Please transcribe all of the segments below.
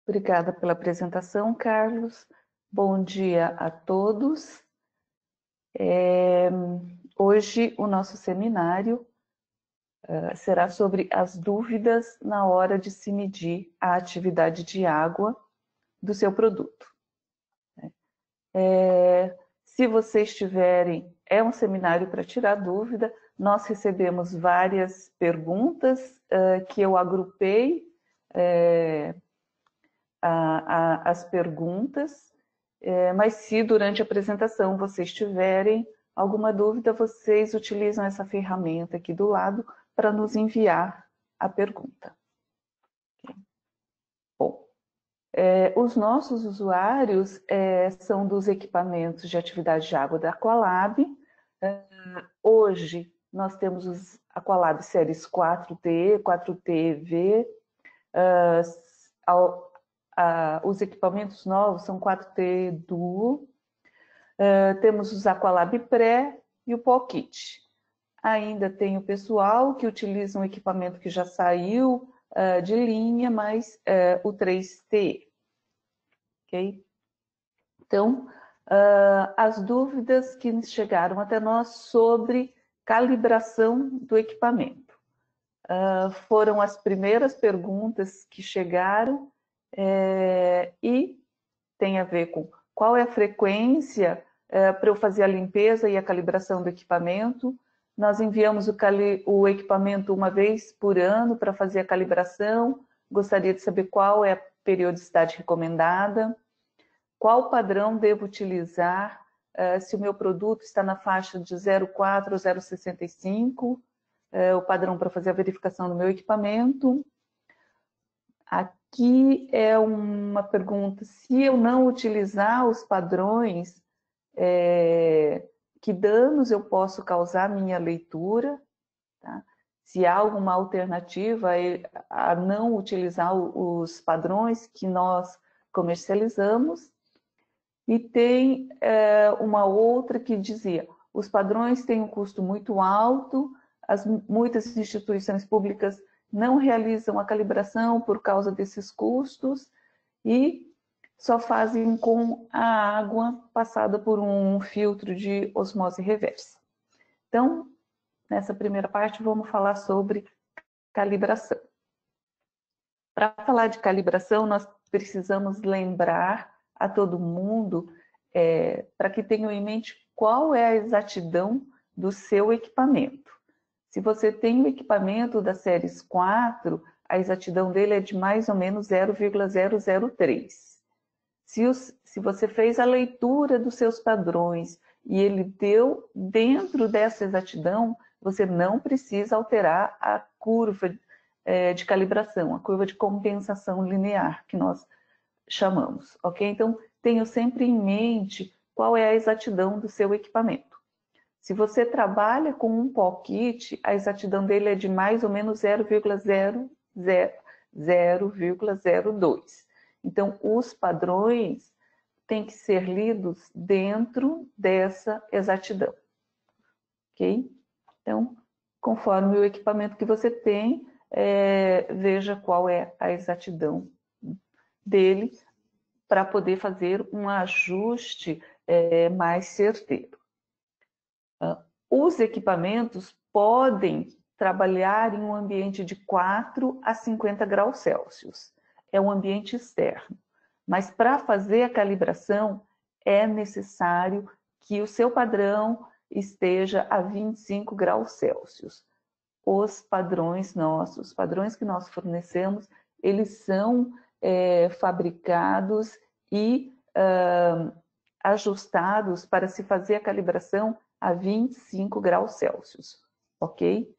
Obrigada pela apresentação, Carlos. Bom dia a todos. Hoje o nosso seminário será sobre as dúvidas na hora de se medir a atividade de água do seu produto. Se vocês tiverem, é um seminário para tirar dúvida, nós recebemos várias perguntas que eu agrupei as perguntas, mas se durante a apresentação vocês tiverem alguma dúvida, vocês utilizam essa ferramenta aqui do lado para nos enviar a pergunta. Okay. Bom, os nossos usuários são dos equipamentos de atividade de água da Aqualab. Hoje nós temos os Aqualab séries 4T, 4TV, os equipamentos novos são 4T Duo, temos os Aqualab Pré e o Pocket. Ainda tem o pessoal que utiliza um equipamento que já saiu de linha, mas o 3T. Okay? Então, as dúvidas que chegaram até nós sobre calibração do equipamento. Foram as primeiras perguntas que chegaram e tem a ver com qual é a frequência para eu fazer a limpeza e a calibração do equipamento. Nós enviamos o equipamento uma vez por ano para fazer a calibração. Gostaria de saber qual é a periodicidade recomendada, qual padrão devo utilizar, se o meu produto está na faixa de 0,4 ou 0,65, o padrão para fazer a verificação do meu equipamento. Aqui é uma pergunta, se eu não utilizar os padrões, que danos eu posso causar à minha leitura, tá? Se há alguma alternativa a não utilizar os padrões que nós comercializamos. E tem uma outra que dizia, os padrões têm um custo muito alto, muitas instituições públicas não realizam a calibração por causa desses custos e só fazem com a água passada por um filtro de osmose reversa. Então, nessa primeira parte, vamos falar sobre calibração. Para falar de calibração, nós precisamos lembrar a todo mundo, para que tenham em mente qual é a exatidão do seu equipamento. Se você tem o equipamento da séries 4, a exatidão dele é de mais ou menos 0,003. Se você fez a leitura dos seus padrões e ele deu dentro dessa exatidão, você não precisa alterar a curva de calibração, a curva de compensação linear, que nós chamamos, ok? Então, tenha sempre em mente qual é a exatidão do seu equipamento. Se você trabalha com um Pocket, a exatidão dele é de mais ou menos 0,02. Então, os padrões têm que ser lidos dentro dessa exatidão, ok? Então, conforme o equipamento que você tem, veja qual é a exatidão dele para poder fazer um ajuste mais certeiro. Os equipamentos podem trabalhar em um ambiente de 4 a 50 graus Celsius. É um ambiente externo. Mas para fazer a calibração, é necessário que o seu padrão esteja a 25 graus Celsius. Os padrões nossos, os padrões que nós fornecemos, eles são fabricados e ajustados para se fazer a calibração a 25 graus Celsius, ok?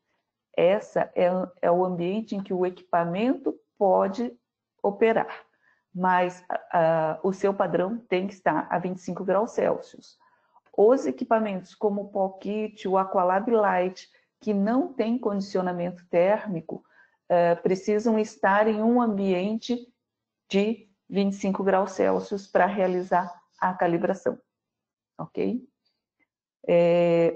Essa é o ambiente em que o equipamento pode operar, mas o seu padrão tem que estar a 25 graus Celsius. Os equipamentos como o Pocket, o Aqualab Lite, que não tem condicionamento térmico, precisam estar em um ambiente de 25 graus Celsius para realizar a calibração, ok?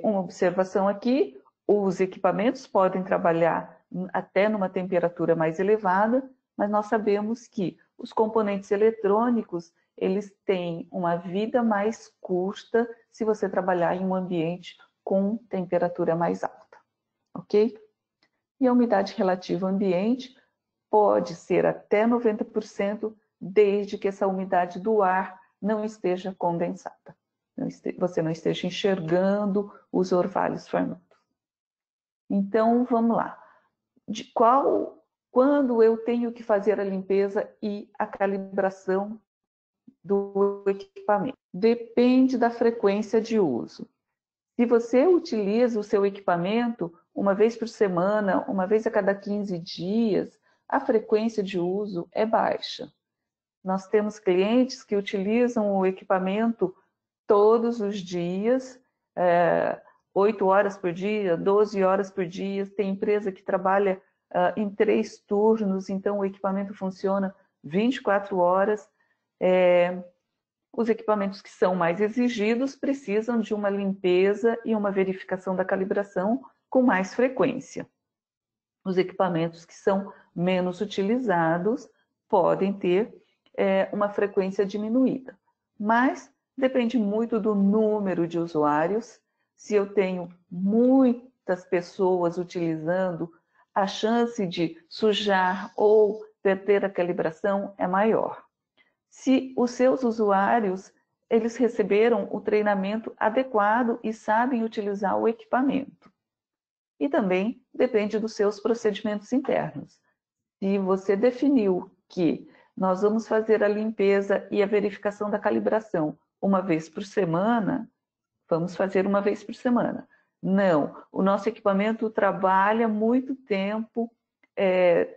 Uma observação aqui, os equipamentos podem trabalhar até numa temperatura mais elevada, mas nós sabemos que os componentes eletrônicos, eles têm uma vida mais curta se você trabalhar em um ambiente com temperatura mais alta, ok? E a umidade relativa ambiente pode ser até 90%, desde que essa umidade do ar não esteja condensada. Você não esteja enxergando os orvalhos formando. Então, vamos lá. Quando eu tenho que fazer a limpeza e a calibração do equipamento? Depende da frequência de uso. Se você utiliza o seu equipamento uma vez por semana, uma vez a cada 15 dias, a frequência de uso é baixa. Nós temos clientes que utilizam o equipamento todos os dias, 8 horas por dia, 12 horas por dia. Tem empresa que trabalha em 3 turnos, então o equipamento funciona 24 horas. Os equipamentos que são mais exigidos precisam de uma limpeza e uma verificação da calibração com mais frequência. Os equipamentos que são menos utilizados podem ter uma frequência diminuída, mas depende muito do número de usuários. Se eu tenho muitas pessoas utilizando, a chance de sujar ou perder a calibração é maior. Se os seus usuários, eles receberam o treinamento adequado e sabem utilizar o equipamento. E também depende dos seus procedimentos internos. Se você definiu que nós vamos fazer a limpeza e a verificação da calibração uma vez por semana, vamos fazer uma vez por semana. Não, o nosso equipamento trabalha muito tempo,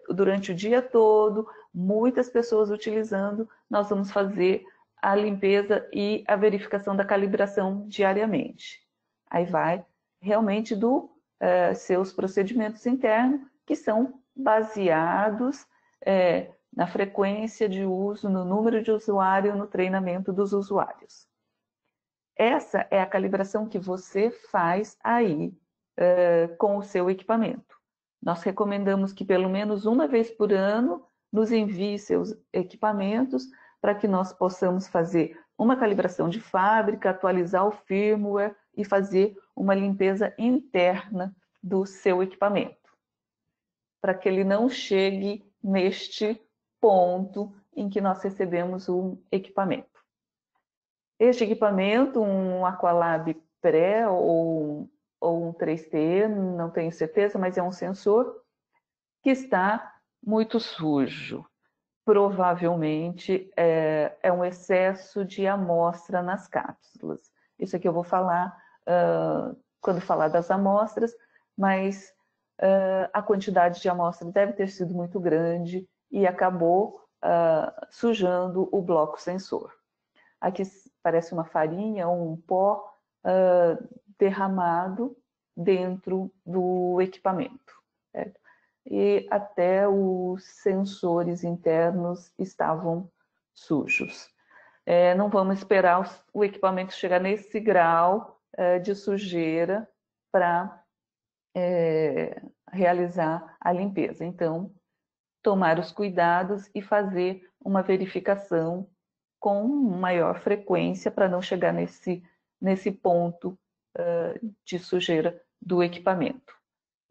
durante o dia todo, muitas pessoas utilizando, nós vamos fazer a limpeza e a verificação da calibração diariamente. Aí vai realmente dos seus procedimentos internos, que são baseados na frequência de uso, no número de usuário, no treinamento dos usuários. Essa é a calibração que você faz aí com o seu equipamento. Nós recomendamos que pelo menos uma vez por ano nos envie seus equipamentos para que nós possamos fazer uma calibração de fábrica, atualizar o firmware e fazer uma limpeza interna do seu equipamento, para que ele não chegue neste ponto em que nós recebemos um equipamento. Este equipamento, um Aqualab Pré ou um 3T, não tenho certeza, mas é um sensor que está muito sujo. Provavelmente é um excesso de amostra nas cápsulas. Isso aqui eu vou falar quando falar das amostras, mas a quantidade de amostra deve ter sido muito grande e acabou sujando o bloco sensor. Aqui parece uma farinha ou um pó derramado dentro do equipamento, certo? E até os sensores internos estavam sujos. Não vamos esperar o equipamento chegar nesse grau de sujeira para realizar a limpeza. Então, tomar os cuidados e fazer uma verificação com maior frequência para não chegar nesse ponto de sujeira do equipamento.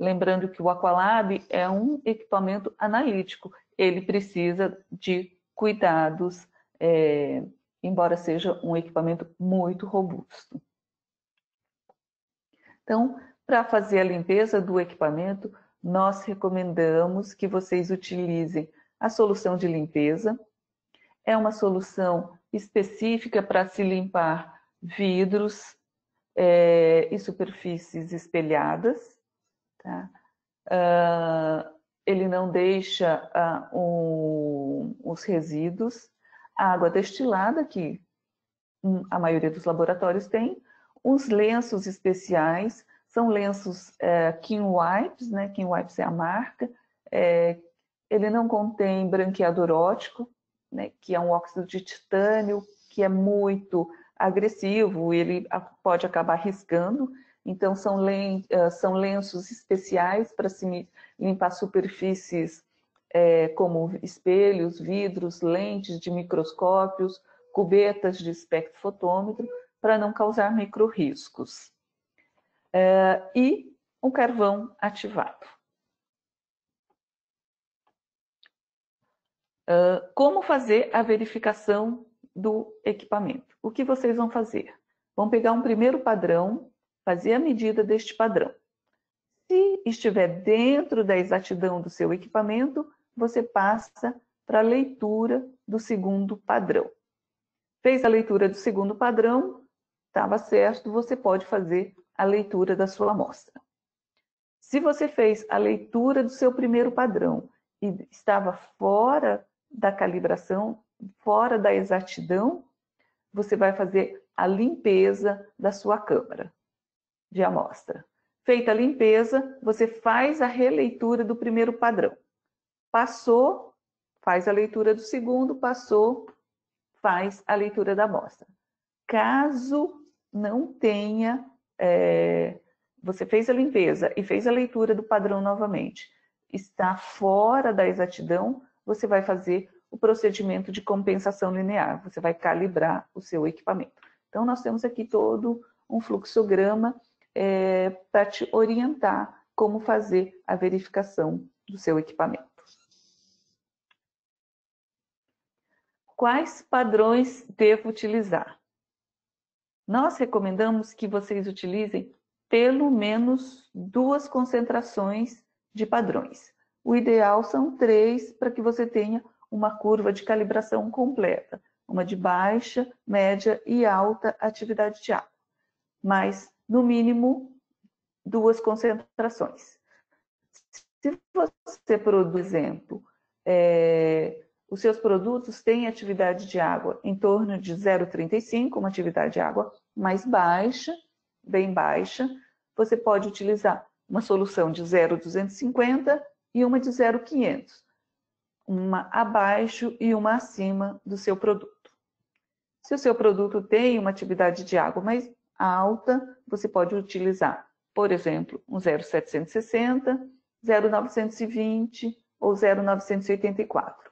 Lembrando que o Aqualab é um equipamento analítico, ele precisa de cuidados, embora seja um equipamento muito robusto. Então, para fazer a limpeza do equipamento, nós recomendamos que vocês utilizem a solução de limpeza. É uma solução específica para se limpar vidros e superfícies espelhadas. Tá? Ele não deixa os resíduos. A água destilada, que a maioria dos laboratórios tem. Os lenços especiais, são lenços King Wipes, né? King Wipes é a marca. Ele não contém branqueador óptico, né? Que é um óxido de titânio, que é muito agressivo, ele pode acabar riscando. Então, são lenços especiais para se limpar superfícies como espelhos, vidros, lentes de microscópios, cubetas de espectrofotômetro, para não causar micro-riscos. E um carvão ativado. Como fazer a verificação do equipamento? O que vocês vão fazer? Vão pegar um primeiro padrão, fazer a medida deste padrão. Se estiver dentro da exatidão do seu equipamento, você passa para a leitura do segundo padrão. Fez a leitura do segundo padrão, estava certo, você pode fazer a leitura da sua amostra. Se você fez a leitura do seu primeiro padrão e estava fora da calibração, fora da exatidão, você vai fazer a limpeza da sua câmara de amostra. Feita a limpeza, você faz a releitura do primeiro padrão. Passou, faz a leitura do segundo, passou, faz a leitura da amostra. Caso não tenha, você fez a limpeza e fez a leitura do padrão novamente, está fora da exatidão, você vai fazer o procedimento de compensação linear, você vai calibrar o seu equipamento. Então, nós temos aqui todo um fluxograma para te orientar como fazer a verificação do seu equipamento. Quais padrões devo utilizar? Nós recomendamos que vocês utilizem pelo menos 2 concentrações de padrões. O ideal são 3 para que você tenha uma curva de calibração completa, uma de baixa, média e alta atividade de água. Mas, no mínimo, 2 concentrações. Se você, por exemplo, os seus produtos têm atividade de água em torno de 0,35, uma atividade de água mais baixa, bem baixa, você pode utilizar uma solução de 0,250 e uma de 0,500, uma abaixo e uma acima do seu produto. Se o seu produto tem uma atividade de água mais alta, você pode utilizar, por exemplo, um 0,760, 0,920 ou 0,984.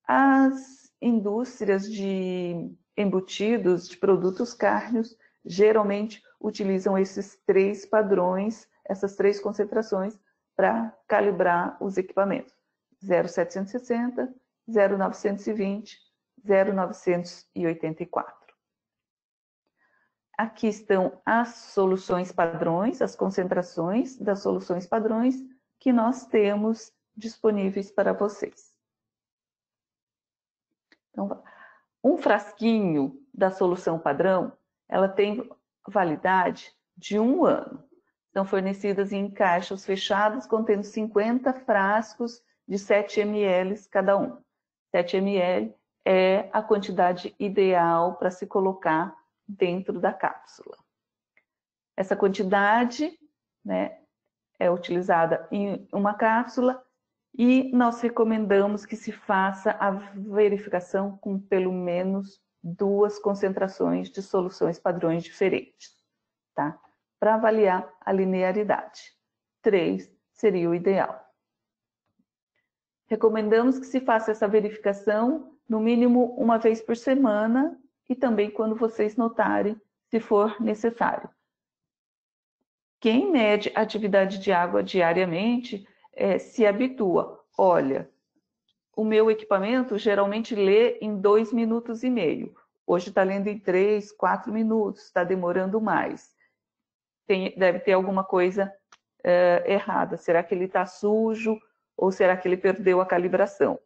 As indústrias de embutidos, de produtos cárneos, geralmente utilizam esses 3 padrões, essas 3 concentrações, para calibrar os equipamentos. 0,760, 0,920, 0,984. Aqui estão as soluções padrões, as concentrações das soluções padrões que nós temos disponíveis para vocês. Então, um frasquinho da solução padrão, ela tem validade de 1 ano. São fornecidas em caixas fechadas, contendo 50 frascos de 7 ml cada um. 7 ml é a quantidade ideal para se colocar dentro da cápsula. Essa quantidade, né, é utilizada em uma cápsula e nós recomendamos que se faça a verificação com pelo menos 2 concentrações de soluções padrões diferentes, tá? Para avaliar a linearidade. 3 seria o ideal. Recomendamos que se faça essa verificação no mínimo 1 vez por semana e também quando vocês notarem, se for necessário. Quem mede a atividade de água diariamente se habitua. Olha, o meu equipamento geralmente lê em 2,5 minutos. Hoje está lendo em 3, 4 minutos, está demorando mais. Deve ter alguma coisa errada. Será que ele está sujo ou será que ele perdeu a calibração?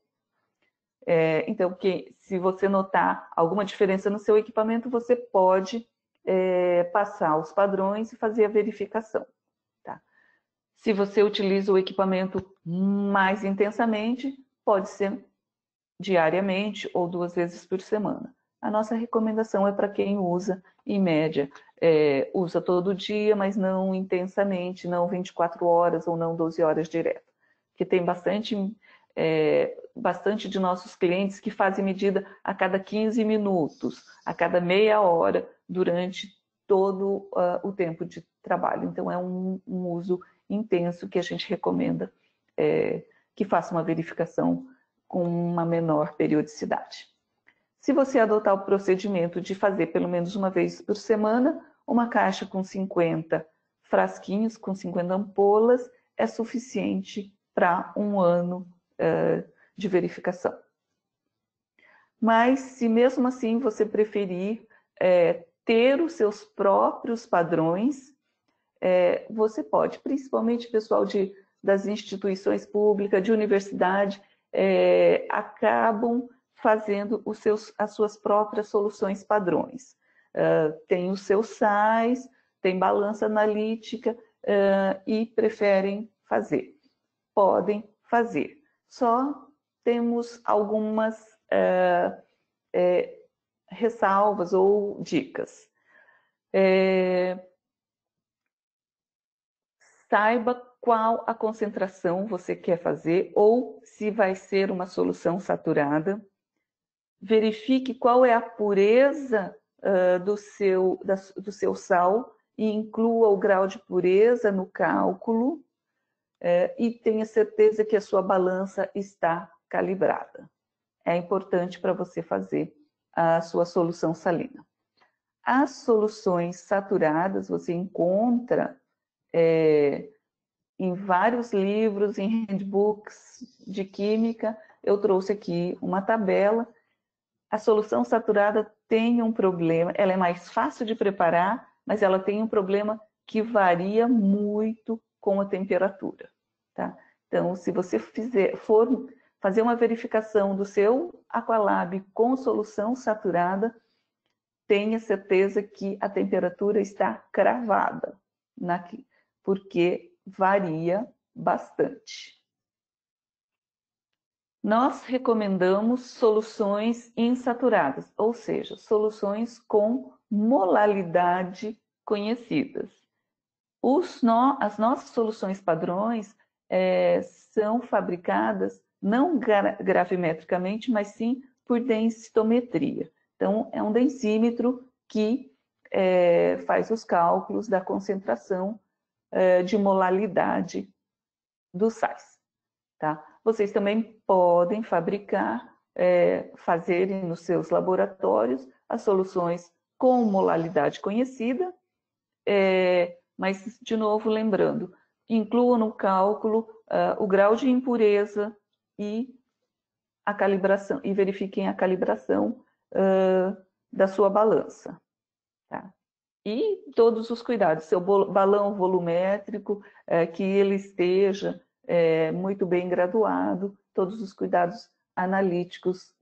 Então, se você notar alguma diferença no seu equipamento, você pode passar os padrões e fazer a verificação. Tá? Se você utiliza o equipamento mais intensamente, pode ser diariamente ou 2 vezes por semana. A nossa recomendação é para quem usa, em média, usa todo dia, mas não intensamente, não 24 horas ou não 12 horas direto. Porque tem bastante de nossos clientes que fazem medida a cada 15 minutos, a cada meia hora, durante todo o tempo de trabalho. Então, é um uso intenso que a gente recomenda que faça uma verificação com uma menor periodicidade. Se você adotar o procedimento de fazer pelo menos uma vez por semana, uma caixa com 50 frasquinhos, com 50 ampolas, é suficiente para um ano de verificação. Mas, se mesmo assim você preferir ter os seus próprios padrões, você pode, principalmente pessoal das instituições públicas, de universidade, acabam fazendo as suas próprias soluções padrões. Tem os seus sais, tem balança analítica e preferem fazer. Podem fazer. Só temos algumas ressalvas ou dicas. Saiba qual a concentração você quer fazer ou se vai ser uma solução saturada. Verifique qual é a pureza do seu sal e inclua o grau de pureza no cálculo e tenha certeza que a sua balança está calibrada. É importante para você fazer a sua solução salina. As soluções saturadas você encontra em vários livros, em handbooks de química. Eu trouxe aqui uma tabela. A solução saturada tem um problema, ela é mais fácil de preparar, mas ela tem um problema que muito com a temperatura. Tá? Então, se você for fazer uma verificação do seu Aqualab com solução saturada, tenha certeza que a temperatura está cravada, porque varia bastante. Nós recomendamos soluções insaturadas, ou seja, soluções com molalidade conhecidas. As nossas soluções padrões são fabricadas não gravimetricamente, mas sim por densitometria. Então, é um densímetro que faz os cálculos da concentração de molalidade dos sais. Tá? Vocês também podem fabricar, fazerem nos seus laboratórios as soluções com molalidade conhecida, mas, de novo, lembrando, incluam no cálculo o grau de impureza e a calibração, e verifiquem a calibração da sua balança. Tá? E todos os cuidados, seu balão volumétrico, que ele esteja muito bem graduado, todos os cuidados analíticos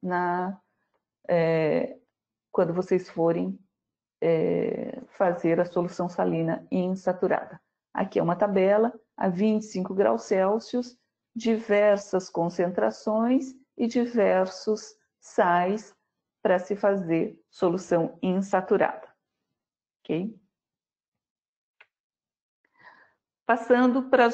quando vocês forem fazer a solução salina insaturada. Aqui é uma tabela a 25 graus Celsius, diversas concentrações e diversos sais para se fazer solução insaturada. Ok? Passando para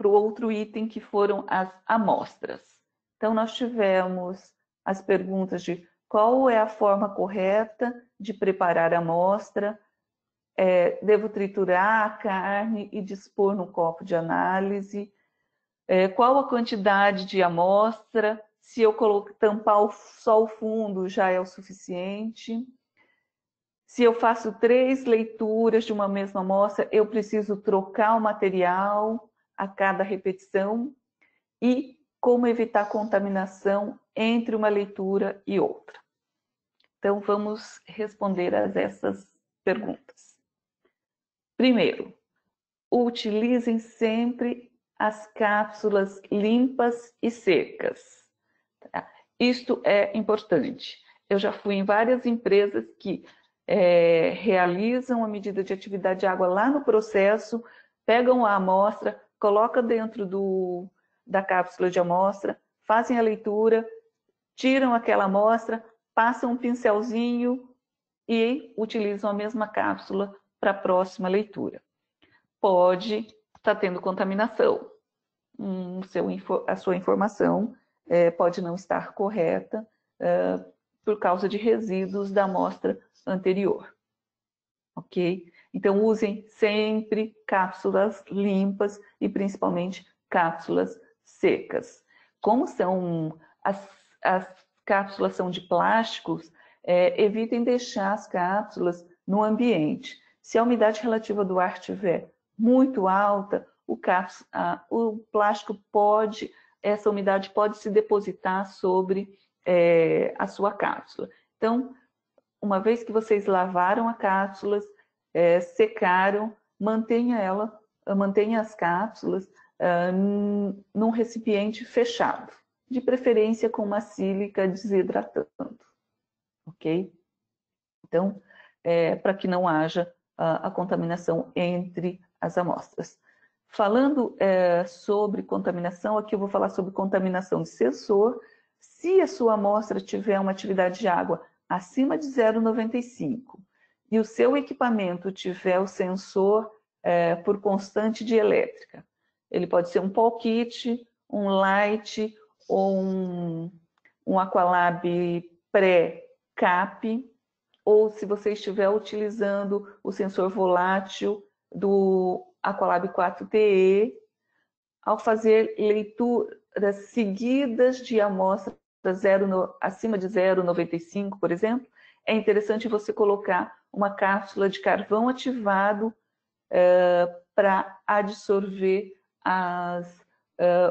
o outro item, que foram as amostras. Então, nós tivemos as perguntas de qual é a forma correta de preparar a amostra, devo triturar a carne e dispor no copo de análise, qual a quantidade de amostra, se eu tampar só o fundo já é o suficiente, se eu faço 3 leituras de uma mesma amostra, eu preciso trocar o material a cada repetição, e como evitar contaminação entre uma leitura e outra. Então, vamos responder a essas perguntas. Primeiro, utilizem sempre as cápsulas limpas e secas. Isto é importante. Eu já fui em várias empresas que realizam a medida de atividade de água lá no processo, pegam a amostra, colocam dentro da cápsula de amostra, fazem a leitura, tiram aquela amostra, passam um pincelzinho e utilizam a mesma cápsula para a próxima leitura. Pode estar tendo contaminação. A sua informação pode não estar correta por causa de resíduos da amostra anterior. Ok? Então, usem sempre cápsulas limpas e, principalmente, cápsulas secas. Como são as cápsulas são de plásticos, evitem deixar as cápsulas no ambiente. Se a umidade relativa do ar estiver muito alta, o plástico essa umidade pode se depositar sobre a sua cápsula. Então, uma vez que vocês lavaram as cápsulas, secaram, mantenha as cápsulas num recipiente fechado, de preferência com uma sílica desidratando, ok? Então, para que não haja a contaminação entre as amostras. Falando sobre contaminação, aqui eu vou falar sobre contaminação de sensor. Se a sua amostra tiver uma atividade de água acima de 0,95 e o seu equipamento tiver o sensor por constante de elétrica, ele pode ser um Paul Kit, um Light ou um Aqualab pré-CAP, ou se você estiver utilizando o sensor volátil do Aqualab 4TE, ao fazer leituras seguidas de amostras acima de 0,95, por exemplo, é interessante você colocar uma cápsula de carvão ativado para absorver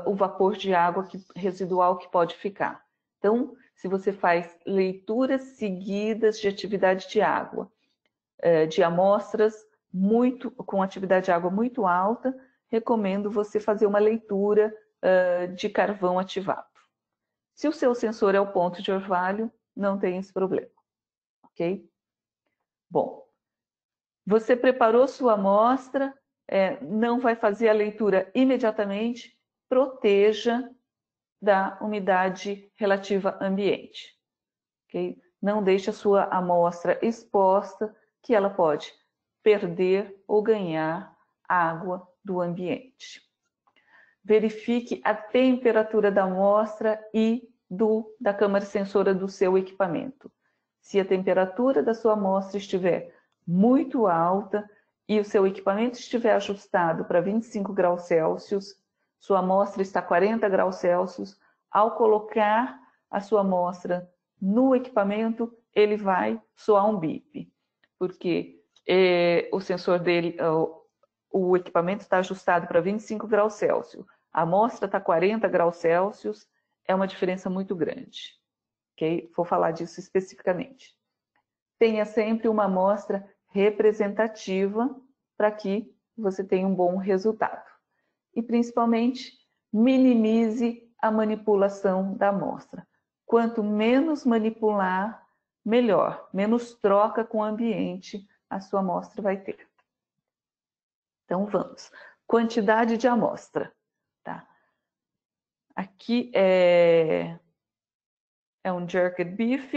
o vapor de água residual que pode ficar. Então, se você faz leituras seguidas de atividade de água, de amostras com atividade de água muito alta, recomendo você fazer uma leitura de carvão ativado. Se o seu sensor é o ponto de orvalho, não tem esse problema, ok? Bom, você preparou sua amostra, não vai fazer a leitura imediatamente, proteja da umidade relativa ambiente, ok? Não deixe a sua amostra exposta, que ela pode perder ou ganhar água do ambiente. Verifique a temperatura da amostra e da câmara sensora do seu equipamento. Se a temperatura da sua amostra estiver muito alta e o seu equipamento estiver ajustado para 25 graus Celsius, sua amostra está 40 graus Celsius, ao colocar a sua amostra no equipamento, ele vai soar um bip, porque o sensor dele, o equipamento está ajustado para 25 graus Celsius, a amostra está 40 graus Celsius, é uma diferença muito grande, ok? Vou falar disso especificamente. Tenha sempre uma amostra representativa para que você tenha um bom resultado. E, principalmente, minimize a manipulação da amostra. Quanto menos manipular, melhor. Menos troca com o ambiente a sua amostra vai ter. Então, vamos. Quantidade de amostra. Tá? Aqui é um jerked beef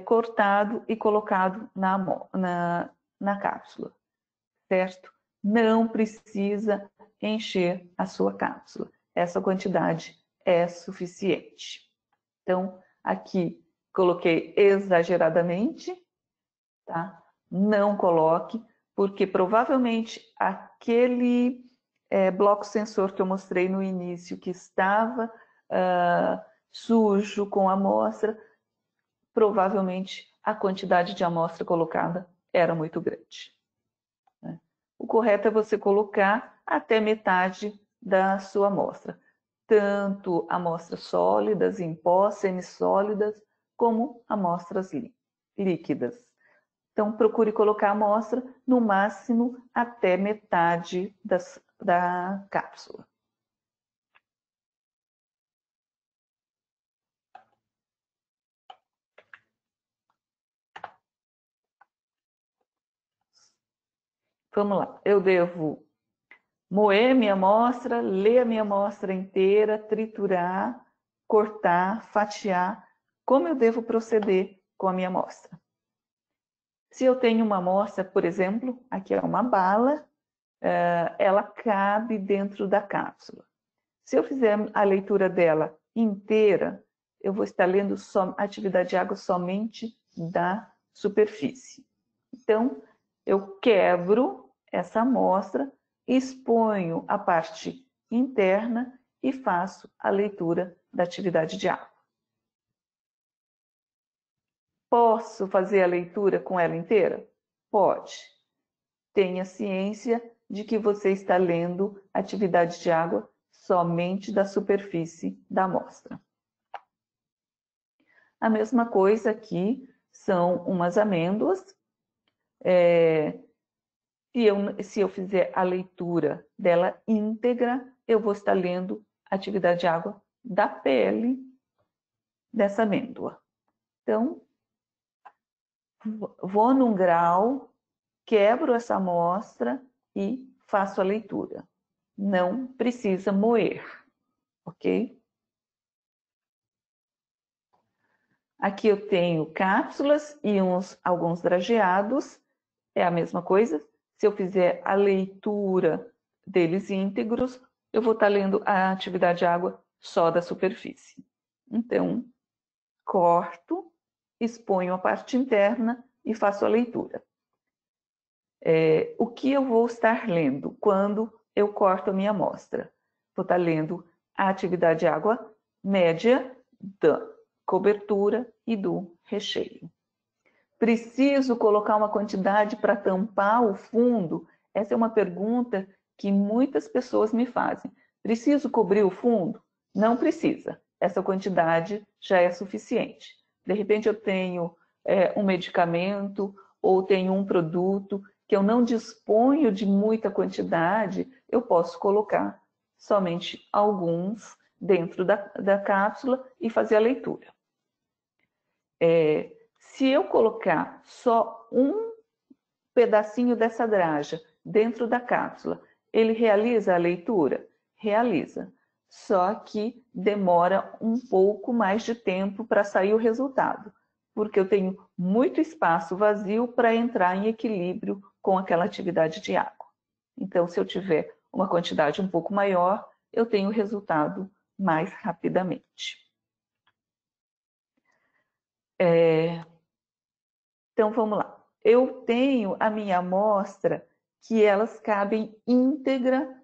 cortado e colocado na cápsula, certo? Não precisa encher a sua cápsula. Essa quantidade é suficiente. Então, aqui coloquei exageradamente, tá? Não coloque, porque provavelmente aquele bloco sensor que eu mostrei no início, que estava sujo com a amostra, provavelmente a quantidade de amostra colocada era muito grande. Né? O correto é você colocar até metade da sua amostra, tanto amostras sólidas, em pó, semissólidas, como amostras líquidas. Então, procure colocar a amostra no máximo até metade da cápsula. Vamos lá, eu devo moer minha amostra, ler a minha amostra inteira, triturar, cortar, fatiar. Como eu devo proceder com a minha amostra? Se eu tenho uma amostra, por exemplo, aqui é uma bala, ela cabe dentro da cápsula. Se eu fizer a leitura dela inteira, eu vou estar lendo a atividade de água somente da superfície. Então, eu quebro essa amostra, exponho a parte interna e faço a leitura da atividade de água. Posso fazer a leitura com ela inteira? Pode. Tenha ciência de que você está lendo a atividade de água somente da superfície da amostra. A mesma coisa aqui são umas amêndoas. Se eu fizer a leitura dela íntegra, eu vou estar lendo a atividade de água da pele dessa amêndoa. Então, vou num grau, quebro essa amostra e faço a leitura. Não precisa moer, ok? Aqui eu tenho cápsulas e alguns drageados. É a mesma coisa. Se eu fizer a leitura deles íntegros, eu vou estar lendo a atividade de água só da superfície. Então, corto, exponho a parte interna e faço a leitura. O que eu vou estar lendo quando eu corto a minha amostra? Vou estar lendo a atividade de água média da cobertura e do recheio. Preciso colocar uma quantidade para tampar o fundo? Essa é uma pergunta que muitas pessoas me fazem. Preciso cobrir o fundo? Não precisa. Essa quantidade já é suficiente. De repente eu tenho um medicamento ou tenho um produto que eu não disponho de muita quantidade, eu posso colocar somente alguns dentro da cápsula e fazer a leitura. Se eu colocar só um pedacinho dessa draja dentro da cápsula, ele realiza a leitura? Realiza. Só que demora um pouco mais de tempo para sair o resultado, porque eu tenho muito espaço vazio para entrar em equilíbrio com aquela atividade de água. Então, se eu tiver uma quantidade um pouco maior, eu tenho o resultado mais rapidamente. Então, vamos lá. Eu tenho a minha amostra que elas cabem íntegra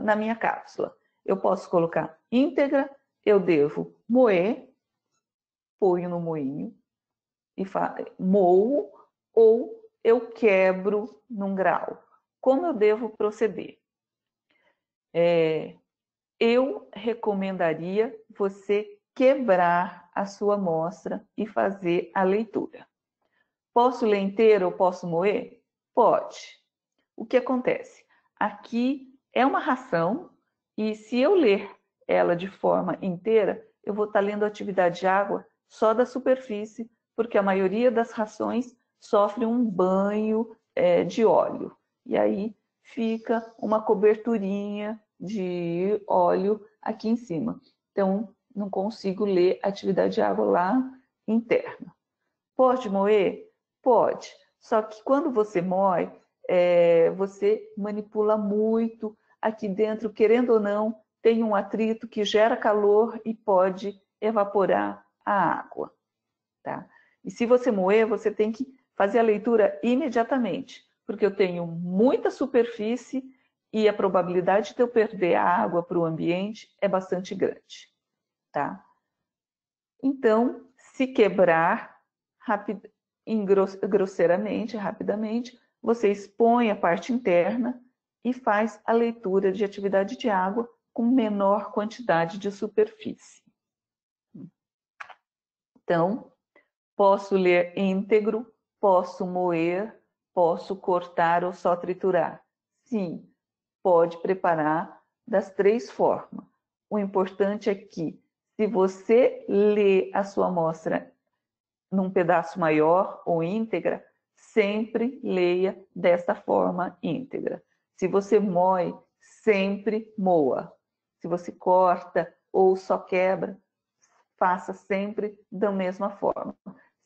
na minha cápsula. Eu posso colocar íntegra, eu devo moer, ponho no moinho e moo, ou eu quebro num grau. Como eu devo proceder? Eu recomendaria você quebrar a sua amostra e fazer a leitura. Posso ler inteiro ou posso moer? Pode. O que acontece? Aqui é uma ração e se eu ler ela de forma inteira, eu vou estar lendo a atividade de água só da superfície, porque a maioria das rações sofre um banho de óleo. E aí fica uma coberturinha de óleo aqui em cima. Então, não consigo ler a atividade de água lá interna. Pode moer? Pode. Só que quando você moe, você manipula muito. Aqui dentro, querendo ou não, tem um atrito que gera calor e pode evaporar a água. Tá? E se você moer, você tem que fazer a leitura imediatamente, porque eu tenho muita superfície e a probabilidade de eu perder a água para o ambiente é bastante grande. Tá? Então, se quebrar grosseiramente, rapidamente, você expõe a parte interna e faz a leitura de atividade de água com menor quantidade de superfície. Então, posso ler íntegro, posso moer, posso cortar ou só triturar. Sim, pode preparar das três formas. O importante é que, se você lê a sua amostra num pedaço maior ou íntegra, sempre leia desta forma íntegra. Se você moe, sempre moa. Se você corta ou só quebra, faça sempre da mesma forma.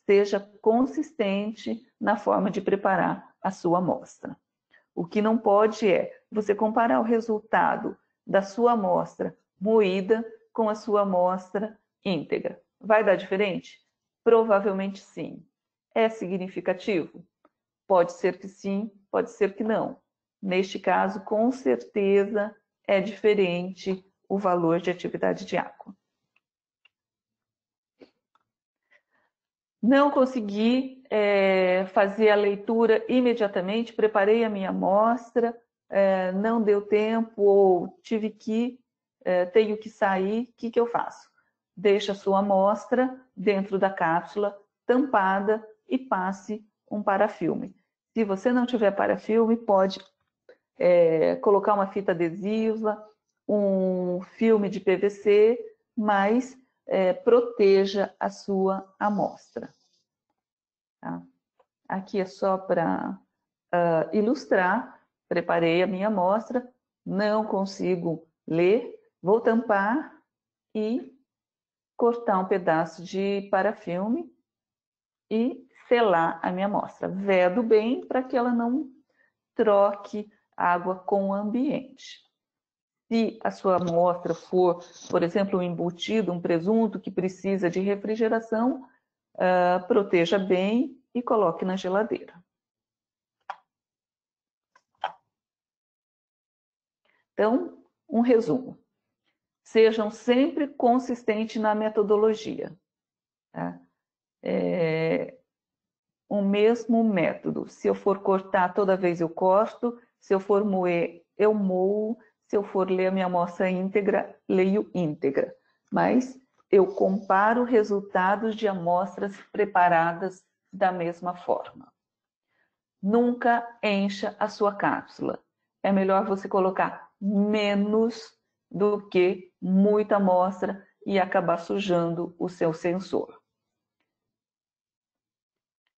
Seja consistente na forma de preparar a sua amostra. O que não pode é você comparar o resultado da sua amostra moída com a sua amostra íntegra. Vai dar diferente? Provavelmente sim. É significativo? Pode ser que sim, pode ser que não. Neste caso, com certeza, é diferente o valor de atividade de água. Não consegui fazer a leitura imediatamente, preparei a minha amostra, não deu tempo ou tenho que sair, o que eu faço? Deixa a sua amostra dentro da cápsula, tampada, e passe um parafilme. Se você não tiver parafilme, pode colocar uma fita adesiva, um filme de PVC, mas proteja a sua amostra. Tá? Aqui é só para ilustrar. Preparei a minha amostra, não consigo ler, vou tampar e cortar um pedaço de parafilme e selar a minha amostra. Vedo bem para que ela não troque água com o ambiente. Se a sua amostra for, por exemplo, um embutido, um presunto que precisa de refrigeração, proteja bem e coloque na geladeira. Então, um resumo. Sejam sempre consistentes na metodologia. Tá? O mesmo método. Se eu for cortar, toda vez eu corto. Se eu for moer, eu moo. Se eu for ler a minha amostra íntegra, leio íntegra. Mas eu comparo resultados de amostras preparadas da mesma forma. Nunca encha a sua cápsula. É melhor você colocar menos do que muita amostra e acabar sujando o seu sensor.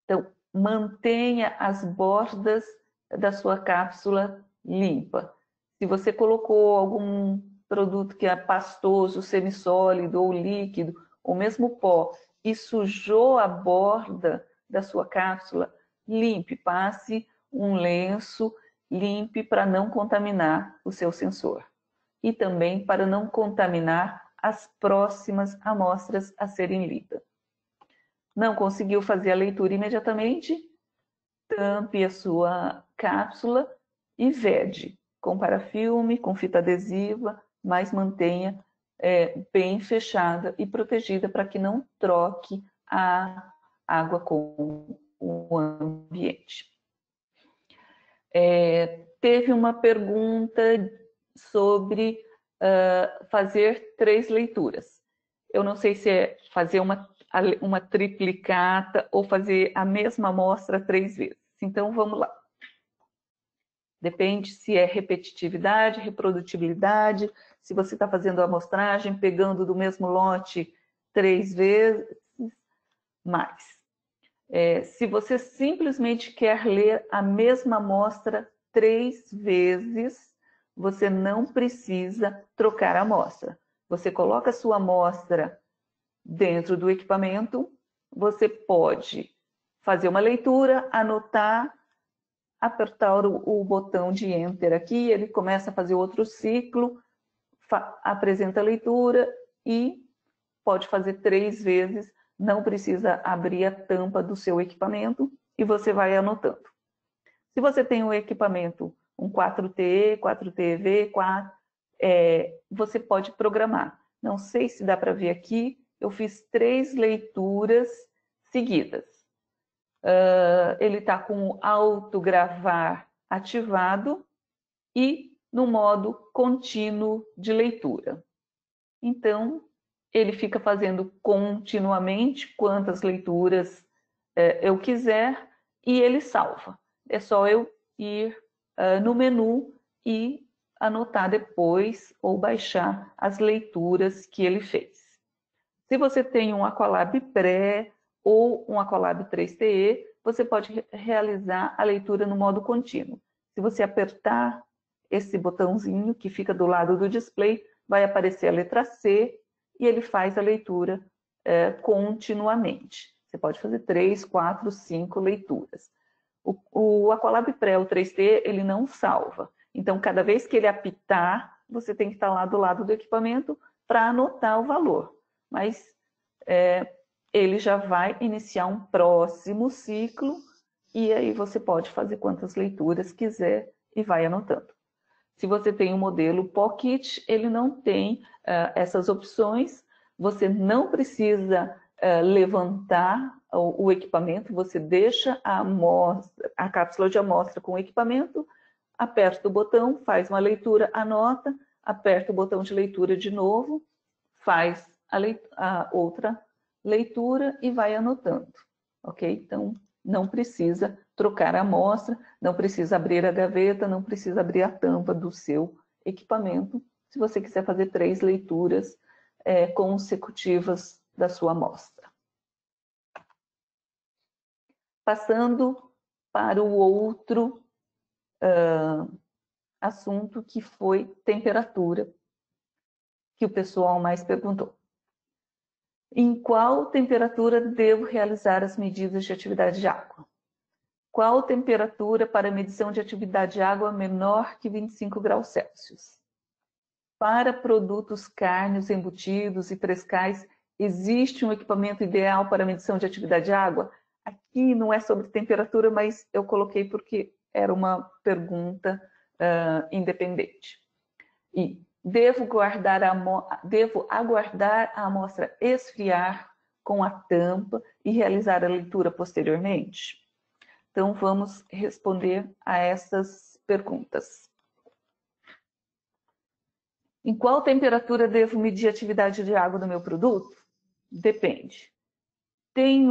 Então, mantenha as bordas da sua cápsula limpa. Se você colocou algum produto que é pastoso, semissólido ou líquido, ou mesmo pó, e sujou a borda da sua cápsula, limpe, passe um lenço, limpe para não contaminar o seu sensor. E também para não contaminar as próximas amostras a serem lidas. Não conseguiu fazer a leitura imediatamente? Tampe a sua cápsula e vede com parafilme, com fita adesiva, mas mantenha bem fechada e protegida para que não troque a água com o ambiente. Teve uma pergunta sobre fazer 3 leituras. Eu não sei se é fazer uma triplicata ou fazer a mesma amostra 3 vezes. Então, vamos lá. Depende se é repetitividade, reprodutibilidade, se você está fazendo a amostragem, pegando do mesmo lote 3 vezes, mais. Se você simplesmente quer ler a mesma amostra 3 vezes, você não precisa trocar a amostra. Você coloca a sua amostra dentro do equipamento, você pode fazer uma leitura, anotar, apertar o botão de Enter aqui, ele começa a fazer outro ciclo, apresenta a leitura e pode fazer 3 vezes, não precisa abrir a tampa do seu equipamento e você vai anotando. Se você tem um equipamento, um 4T, 4TeV, você pode programar. Não sei se dá para ver aqui, eu fiz 3 leituras seguidas. Ele está com o autogravar ativado e no modo contínuo de leitura. Então, ele fica fazendo continuamente quantas leituras eu quiser e ele salva. É só eu ir no menu e anotar depois ou baixar as leituras que ele fez. Se você tem um Aqualab Pré ou um Aqualab 3TE, você pode realizar a leitura no modo contínuo. Se você apertar esse botãozinho que fica do lado do display, vai aparecer a letra C e ele faz a leitura continuamente. Você pode fazer 3, 4, 5 leituras. O Aqualab Pré, o 3T, ele não salva. Então, cada vez que ele apitar, você tem que estar lá do lado do equipamento para anotar o valor. Mas ele já vai iniciar um próximo ciclo e aí você pode fazer quantas leituras quiser e vai anotando. Se você tem um modelo Pocket, ele não tem essas opções. Você não precisa levantar o equipamento, você deixa a cápsula de amostra com o equipamento, aperta o botão, faz uma leitura, anota, aperta o botão de leitura de novo, faz a outra leitura e vai anotando, ok? Então, não precisa trocar a amostra, não precisa abrir a gaveta, não precisa abrir a tampa do seu equipamento, se você quiser fazer 3 leituras consecutivas da sua amostra. Passando para o outro assunto, que foi temperatura, que o pessoal mais perguntou. Em qual temperatura devo realizar as medidas de atividade de água? Qual temperatura para medição de atividade de água menor que 25 graus Celsius? Para produtos cárneos, embutidos e frescais, existe um equipamento ideal para medição de atividade de água? Aqui não é sobre temperatura, mas eu coloquei porque era uma pergunta independente. E devo aguardar a amostra esfriar com a tampa e realizar a leitura posteriormente? Então, vamos responder a essas perguntas. Em qual temperatura devo medir a atividade de água do meu produto? Depende. Tem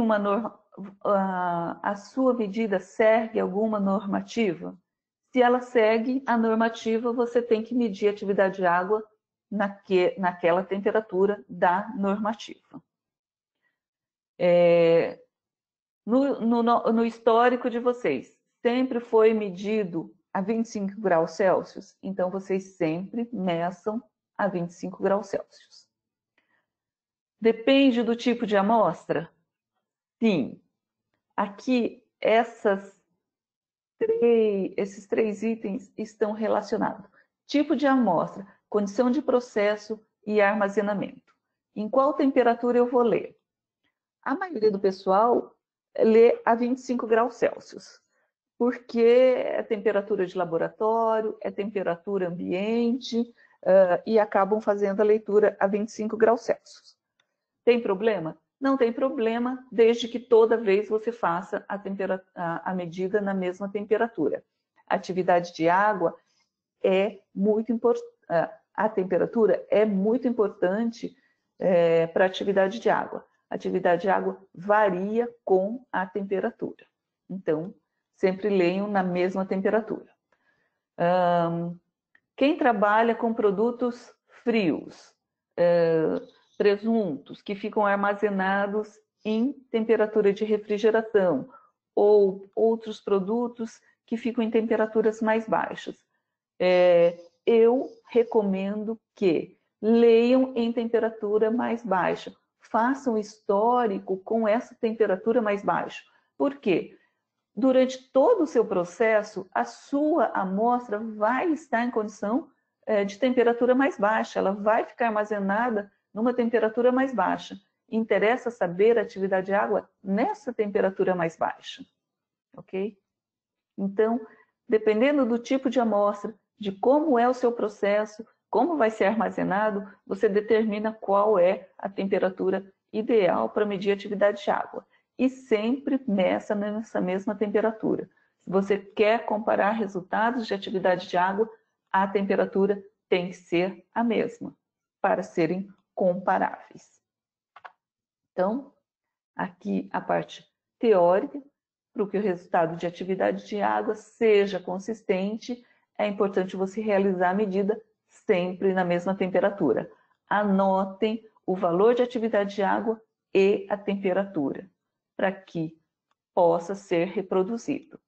a sua medida segue alguma normativa? Se ela segue a normativa, você tem que medir a atividade de água naquela temperatura da normativa. No histórico de vocês, sempre foi medido a 25 graus Celsius? Então, vocês sempre meçam a 25 graus Celsius. Depende do tipo de amostra? Sim. Aqui, esses 3 itens estão relacionados. Tipo de amostra, condição de processo e armazenamento. Em qual temperatura eu vou ler? A maioria do pessoal lê a 25 graus Celsius, porque é temperatura de laboratório, é temperatura ambiente, e acabam fazendo a leitura a 25 graus Celsius. Tem problema? Não tem problema, desde que toda vez você faça a medida na mesma temperatura. A atividade de água é muito importante, a temperatura é muito importante para a atividade de água. A atividade de água varia com a temperatura. Então, sempre leiam na mesma temperatura. Quem trabalha com produtos frios, presuntos que ficam armazenados em temperatura de refrigeração, ou outros produtos que ficam em temperaturas mais baixas, eu recomendo que leiam em temperatura mais baixa. Façam histórico com essa temperatura mais baixa. Por quê? Durante todo o seu processo, a sua amostra vai estar em condição de temperatura mais baixa. Ela vai ficar armazenada numa temperatura mais baixa. Interessa saber a atividade de água nessa temperatura mais baixa. Ok? Então, dependendo do tipo de amostra, de como é o seu processo, como vai ser armazenado, você determina qual é a temperatura ideal para medir a atividade de água. E sempre meça nessa mesma temperatura. Se você quer comparar resultados de atividade de água, a temperatura tem que ser a mesma, para serem comparáveis. Então, aqui a parte teórica, para que o resultado de atividade de água seja consistente, é importante você realizar a medida sempre na mesma temperatura. Anotem o valor de atividade de água e a temperatura, para que possa ser reproduzido.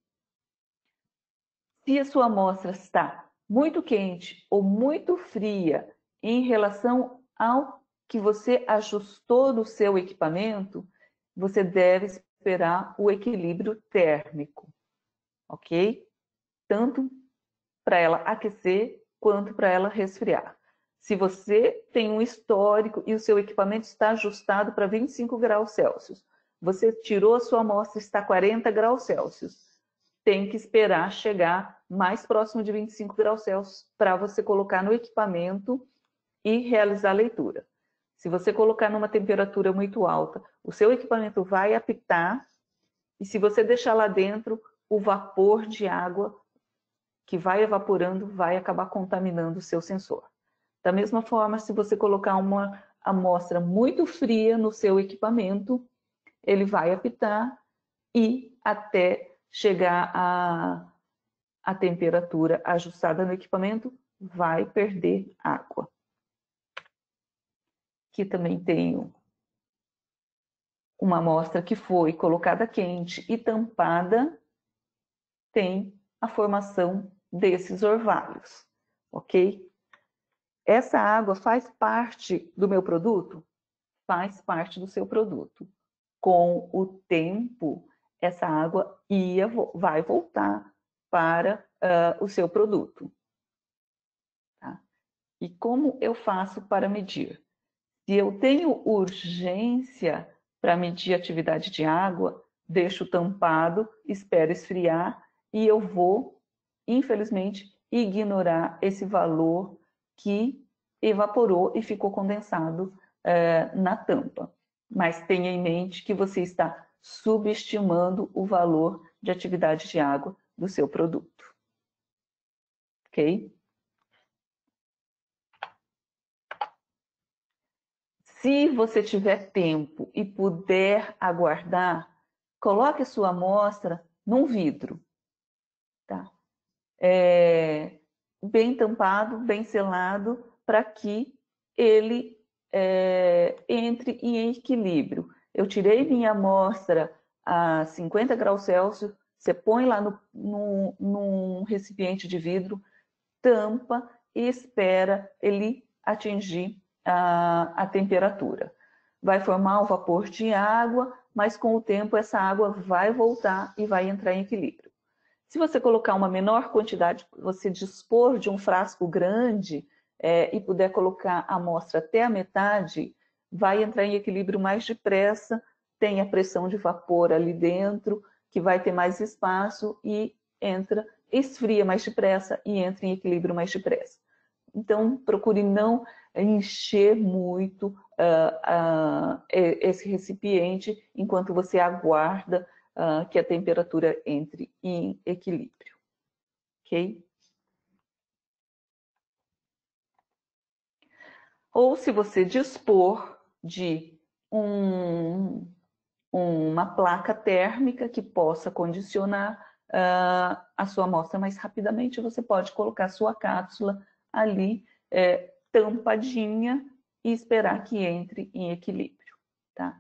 Se a sua amostra está muito quente ou muito fria em relação ao que você ajustou no seu equipamento, você deve esperar o equilíbrio térmico, ok? Tanto para ela aquecer quanto para ela resfriar. Se você tem um histórico e o seu equipamento está ajustado para 25 graus Celsius, você tirou a sua amostra e está 40 graus Celsius, tem que esperar chegar mais próximo de 25 graus Celsius para você colocar no equipamento e realizar a leitura. Se você colocar numa temperatura muito alta, o seu equipamento vai apitar, e se você deixar lá dentro, o vapor de água que vai evaporando vai acabar contaminando o seu sensor. Da mesma forma, se você colocar uma amostra muito fria no seu equipamento, ele vai apitar e até chegar a temperatura ajustada no equipamento, vai perder água. Aqui também tenho uma amostra que foi colocada quente e tampada, tem a formação desses orvalhos, ok? Essa água faz parte do meu produto? Faz parte do seu produto. Com o tempo, essa água vai voltar para o seu produto. Tá? E como eu faço para medir? Se eu tenho urgência para medir a atividade de água, deixo tampado, espero esfriar e eu vou, infelizmente, ignorar esse valor que evaporou e ficou condensado na tampa. Mas tenha em mente que você está subestimando o valor de atividade de água do seu produto. Ok? Se você tiver tempo e puder aguardar, coloque sua amostra num vidro, tá? Bem tampado, bem selado, para que ele entre em equilíbrio. Eu tirei minha amostra a 50 graus Celsius, você põe lá num recipiente de vidro, tampa e espera ele atingir a temperatura. Vai formar um vapor de água, mas com o tempo essa água vai voltar e vai entrar em equilíbrio. Se você colocar uma menor quantidade, você dispor de um frasco grande e puder colocar a amostra até a metade, vai entrar em equilíbrio mais depressa, tem a pressão de vapor ali dentro, que vai ter mais espaço e esfria mais depressa e entra em equilíbrio mais depressa. Então, procure não encher muito esse recipiente enquanto você aguarda que a temperatura entre em equilíbrio, ok? Ou se você dispor de uma placa térmica que possa condicionar a sua amostra mais rapidamente, você pode colocar a sua cápsula ali tampadinha e esperar que entre em equilíbrio, tá?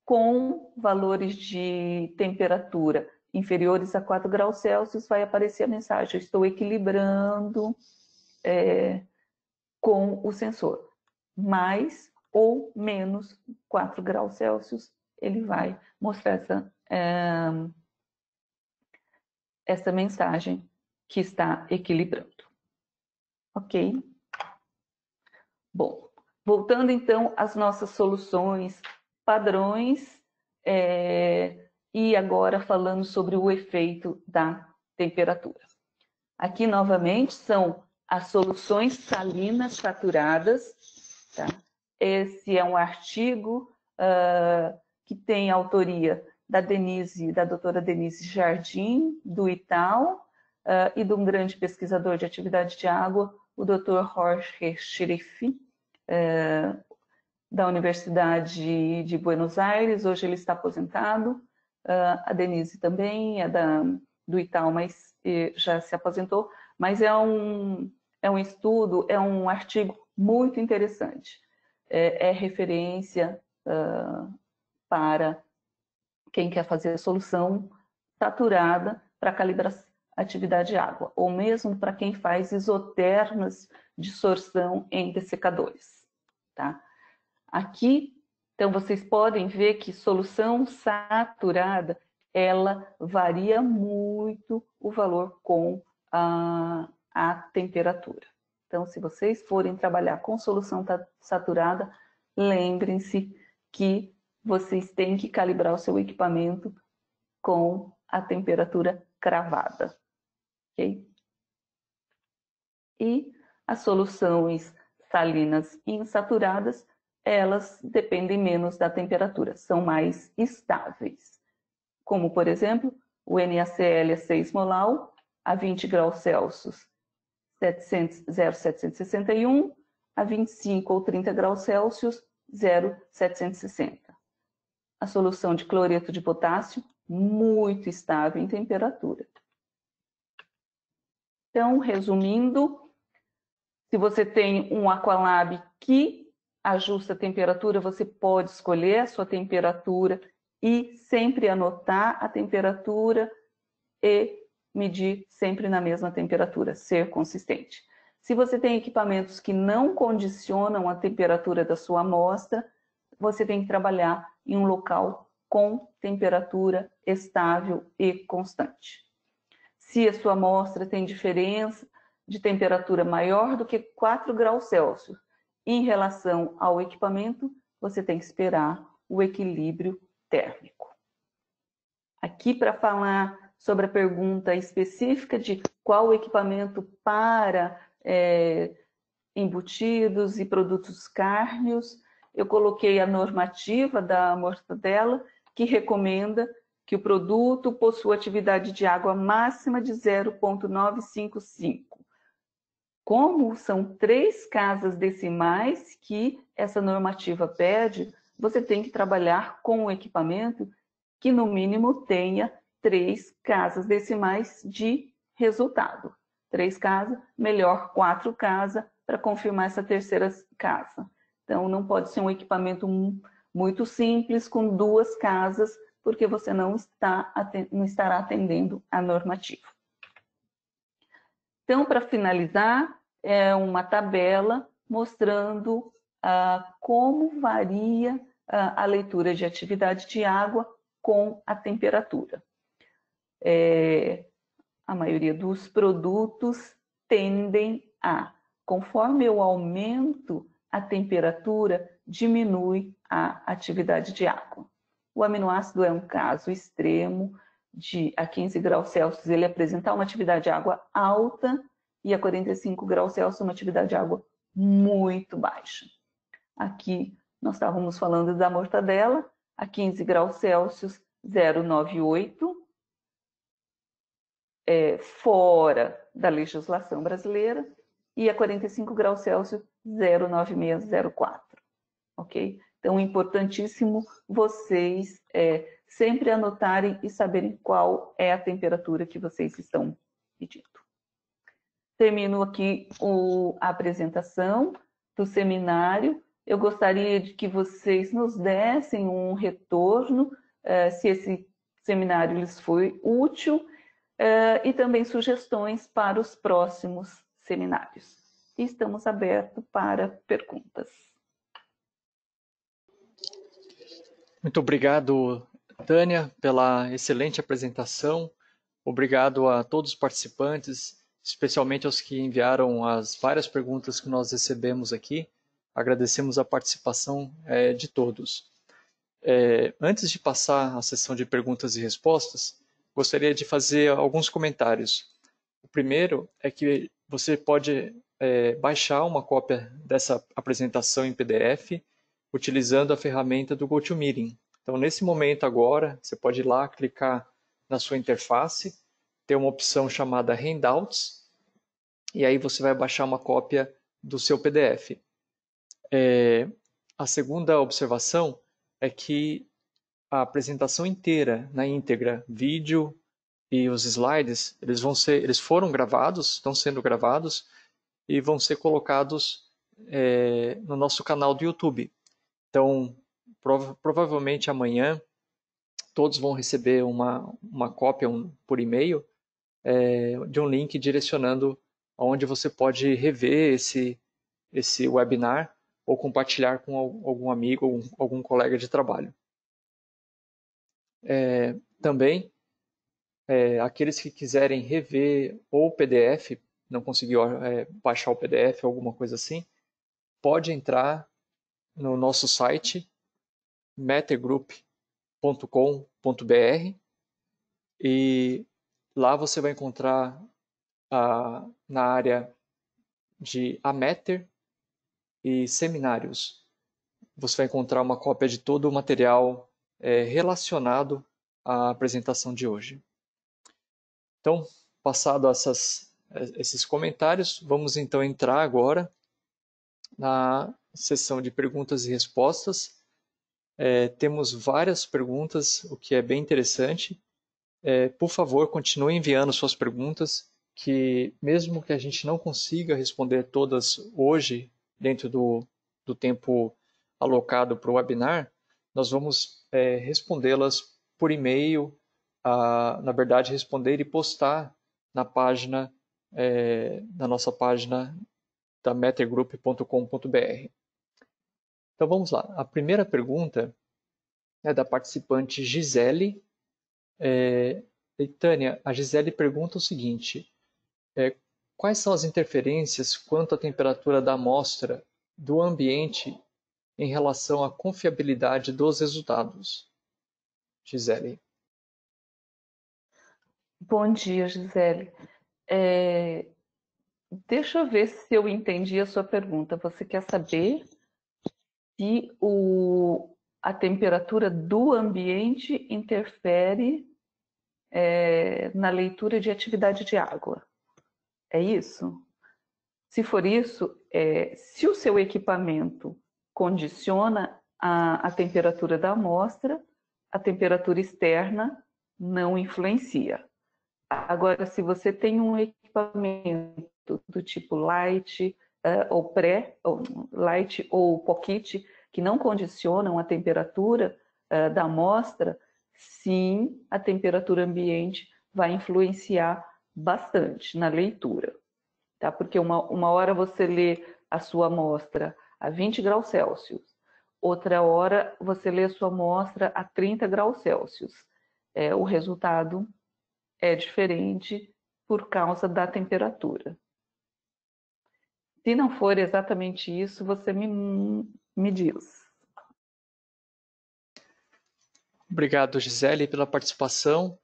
Com valores de temperatura inferiores a 4 graus Celsius, vai aparecer a mensagem: eu estou equilibrando com o sensor. Mais ou menos 4 graus Celsius, ele vai mostrar essa mensagem que está equilibrando. Ok? Bom, voltando então às nossas soluções padrões, e agora falando sobre o efeito da temperatura. Aqui, novamente, são as soluções salinas saturadas. Tá? Esse é um artigo que tem a autoria da doutora Denise Jardim, do Itaú, e de um grande pesquisador de atividade de água, o Dr. Jorge Scherifi, da Universidade de Buenos Aires. Hoje ele está aposentado. A Denise também é do Itaú, mas já se aposentou. Mas é um estudo, é um artigo muito interessante. É referência para quem quer fazer a solução saturada para calibrar atividade de água, ou mesmo para quem faz isotermas de sorção em dessecadores. Tá? Aqui, então, vocês podem ver que solução saturada, ela varia muito o valor com a temperatura. Então, se vocês forem trabalhar com solução saturada, lembrem-se que vocês têm que calibrar o seu equipamento com a temperatura cravada. ok? E as soluções salinas insaturadas, elas dependem menos da temperatura, são mais estáveis. Como, por exemplo, o NaCl é 6 molar a 20 graus Celsius, 0,761, a 25 ou 30 graus Celsius, 0,760. A solução de cloreto de potássio, muito estável em temperatura. Então, resumindo, se você tem um Aqualab que ajusta a temperatura, você pode escolher a sua temperatura e sempre anotar a temperatura e medir sempre na mesma temperatura, ser consistente. Se você tem equipamentos que não condicionam a temperatura da sua amostra, você tem que trabalhar em um local com temperatura estável e constante. Se a sua amostra tem diferença de temperatura maior do que 4 graus Celsius em relação ao equipamento, você tem que esperar o equilíbrio térmico. Aqui para falar sobre a pergunta específica de qual equipamento para embutidos e produtos cárneos, eu coloquei a normativa da Mortadela, que recomenda que o produto possua atividade de água máxima de 0,955. Como são 3 casas decimais que essa normativa pede, você tem que trabalhar com um equipamento que no mínimo tenha 3 casas decimais de resultado. 3 casas, melhor 4 casas, para confirmar essa terceira casa. Então, não pode ser um equipamento muito simples, com 2 casas, porque você não estará atendendo a normativa. Então, para finalizar, é uma tabela mostrando como varia a leitura de atividade de água com a temperatura. A maioria dos produtos tendem a, conforme eu aumento a temperatura, diminui a atividade de água. O aminoácido é um caso extremo, a 15 graus Celsius ele apresentar uma atividade de água alta e a 45 graus Celsius uma atividade de água muito baixa. Aqui nós estávamos falando da mortadela, a 15 graus Celsius 0,98, fora da legislação brasileira, e a 45 graus Celsius 0,9604, ok? Então, é importantíssimo vocês sempre anotarem e saberem qual é a temperatura que vocês estão pedindo. Termino aqui a apresentação do seminário. Eu gostaria de que vocês nos dessem um retorno, se esse seminário lhes foi útil, e também sugestões para os próximos seminários. E estamos abertos para perguntas. Muito obrigado, Tânia, pela excelente apresentação. Obrigado a todos os participantes, especialmente aos que enviaram as várias perguntas que nós recebemos aqui. Agradecemos a participação de todos. Antes de passar à sessão de perguntas e respostas, gostaria de fazer alguns comentários. O primeiro é que você pode baixar uma cópia dessa apresentação em PDF utilizando a ferramenta do GoToMeeting. Então, nesse momento agora, você pode ir lá, clicar na sua interface, ter uma opção chamada Handouts, e aí você vai baixar uma cópia do seu PDF. A segunda observação é que a apresentação inteira, na íntegra, vídeo e os slides, eles foram gravados, estão sendo gravados e vão ser colocados no nosso canal do YouTube. Então, provavelmente amanhã, todos vão receber uma cópia por e-mail de um link direcionando aonde você pode rever esse webinar ou compartilhar com algum amigo ou algum colega de trabalho. Também, aqueles que quiserem rever ou o PDF, não conseguiu baixar o PDF ou alguma coisa assim, pode entrar no nosso site mattergroup.com.br e lá você vai encontrar na área de Ameter e seminários. Você vai encontrar uma cópia de todo o material relacionado à apresentação de hoje. Então, passado esses comentários, vamos então entrar agora na sessão de perguntas e respostas. Temos várias perguntas, o que é bem interessante. Por favor, continue enviando suas perguntas, que mesmo que a gente não consiga responder todas hoje, dentro do tempo alocado para o webinar, nós vamos respondê-las por e-mail, na verdade, responder e postar na página, na nossa página da mattergroup.com.br. Então vamos lá. A primeira pergunta é da participante Gisele. Tânia, a Gisele pergunta o seguinte: quais são as interferências quanto à temperatura da amostra do ambiente em relação à confiabilidade dos resultados? Gisele. Bom dia, Gisele. Deixa eu ver se eu entendi a sua pergunta. Você quer saber se a temperatura do ambiente interfere na leitura de atividade de água? É isso? Se for isso, se o seu equipamento condiciona a temperatura da amostra, a temperatura externa não influencia. Agora, se você tem um equipamento do tipo light ou light ou pocket, que não condicionam a temperatura da amostra, sim, a temperatura ambiente vai influenciar bastante na leitura. Tá? Porque uma hora você lê a sua amostra a 20 graus Celsius, outra hora você lê a sua amostra a 30 graus Celsius. O resultado é diferente por causa da temperatura. Se não for exatamente isso, você me diz. Obrigado, Gisele, pela participação.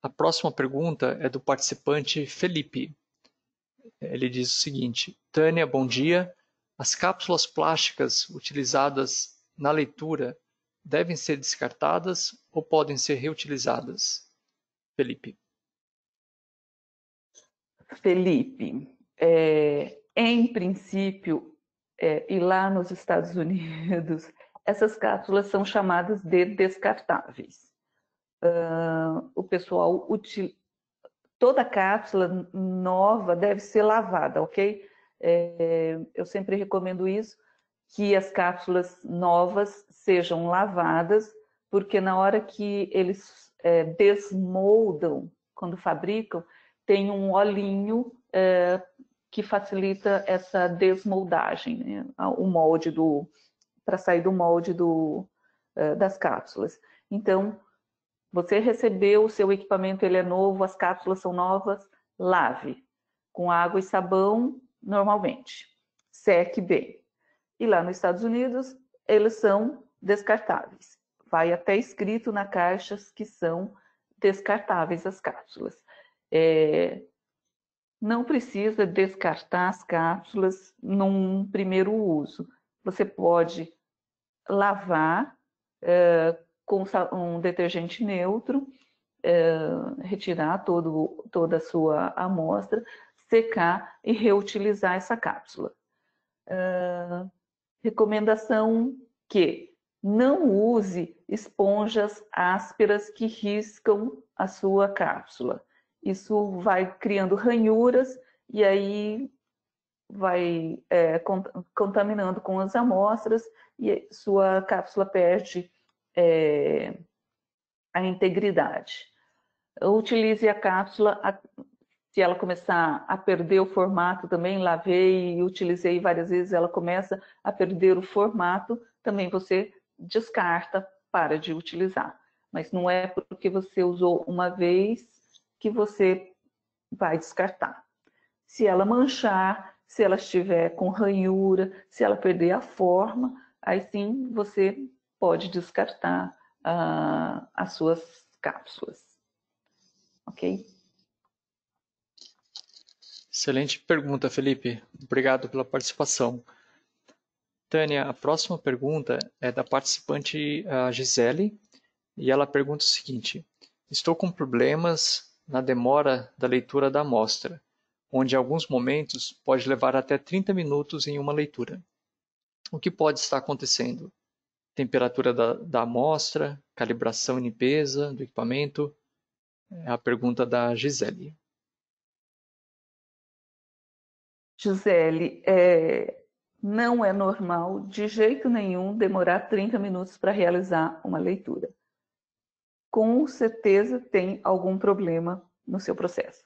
A próxima pergunta é do participante Felipe. Ele diz o seguinte: Tânia, bom dia. As cápsulas plásticas utilizadas na leitura devem ser descartadas ou podem ser reutilizadas? Felipe. Felipe, em princípio, e lá nos Estados Unidos, essas cápsulas são chamadas de descartáveis. O pessoal toda cápsula nova deve ser lavada, ok? Eu sempre recomendo isso, que as cápsulas novas sejam lavadas, porque na hora que eles desmoldam, quando fabricam, tem um olhinho que facilita essa desmoldagem, né? O molde para sair do molde das cápsulas. Então, você recebeu o seu equipamento, ele é novo, as cápsulas são novas, lave com água e sabão normalmente, seque bem. E lá nos Estados Unidos, eles são descartáveis. Vai até escrito na caixa que são descartáveis as cápsulas. Não precisa descartar as cápsulas num primeiro uso. Você pode lavar com um detergente neutro, retirar toda a sua amostra, secar e reutilizar essa cápsula. Recomendação que não use esponjas ásperas que riscam a sua cápsula. Isso vai criando ranhuras e aí vai contaminando com as amostras e sua cápsula perde a integridade. Utilize a cápsula, se ela começar a perder o formato também, lavei e utilizei várias vezes, ela começa a perder o formato, também você descarta, para de utilizar. Mas não é porque você usou uma vez que você vai descartar. Se ela manchar, se ela estiver com ranhura, se ela perder a forma, aí sim você pode descartar as suas cápsulas. Ok? Excelente pergunta, Felipe. Obrigado pela participação. Tânia, a próxima pergunta é da participante Gisele, e ela pergunta o seguinte: estou com problemas na demora da leitura da amostra, onde em alguns momentos pode levar até 30 minutos em uma leitura. O que pode estar acontecendo? Temperatura da amostra, calibração e limpeza do equipamento? É a pergunta da Gisele. Gisele, não é normal, de jeito nenhum, demorar 30 minutos para realizar uma leitura. Com certeza tem algum problema no seu processo.